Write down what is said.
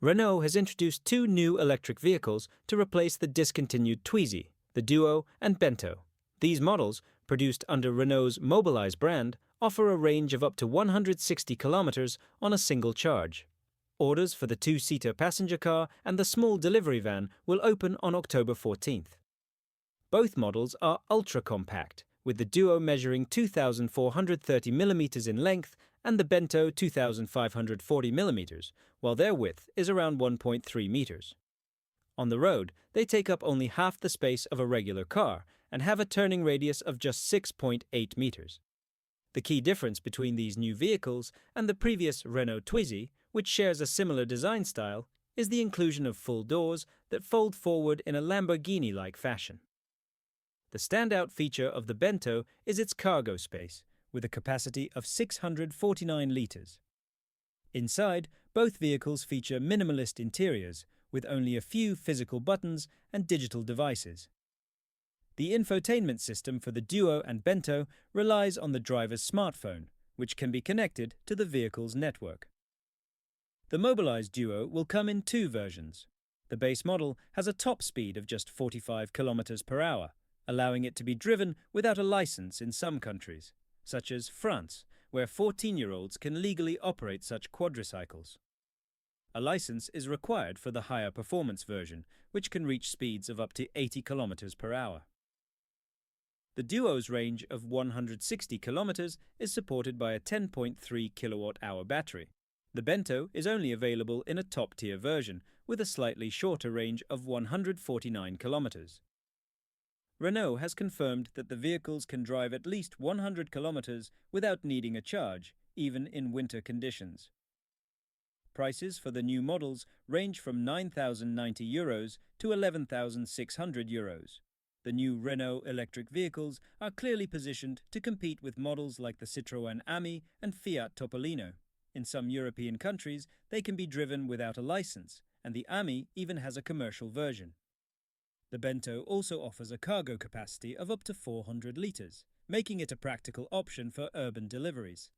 Renault has introduced two new electric vehicles to replace the discontinued Twizy, the Duo and Bento. These models, produced under Renault's Mobilize brand, offer a range of up to 160 kilometers on a single charge. Orders for the two-seater passenger car and the small delivery van will open on October 14th. Both models are ultra-compact, with the Duo measuring 2,430 mm in length and the Bento 2,540 mm, while their width is around 1.3 meters. On the road, they take up only half the space of a regular car and have a turning radius of just 6.8 meters. The key difference between these new vehicles and the previous Renault Twizy, which shares a similar design style, is the inclusion of full doors that fold forward in a Lamborghini-like fashion. The standout feature of the Bento is its cargo space, with a capacity of 649 litres. Inside, both vehicles feature minimalist interiors, with only a few physical buttons and digital devices. The infotainment system for the Duo and Bento relies on the driver's smartphone, which can be connected to the vehicle's network. The Mobilize Duo will come in two versions. The base model has a top speed of just 45 km per hour, allowing it to be driven without a license in some countries, such as France, where 14-year-olds can legally operate such quadricycles. A license is required for the higher performance version, which can reach speeds of up to 80 km per hour. The Duo's range of 160 km is supported by a 10.3 kWh battery. The Bento is only available in a top-tier version, with a slightly shorter range of 149 km. Renault has confirmed that the vehicles can drive at least 100 km without needing a charge, even in winter conditions. Prices for the new models range from €9,090 to €11,600. The new Renault electric vehicles are clearly positioned to compete with models like the Citroën Ami and Fiat Topolino. In some European countries, they can be driven without a license, and the Ami even has a commercial version. The Bento also offers a cargo capacity of up to 400 litres, making it a practical option for urban deliveries.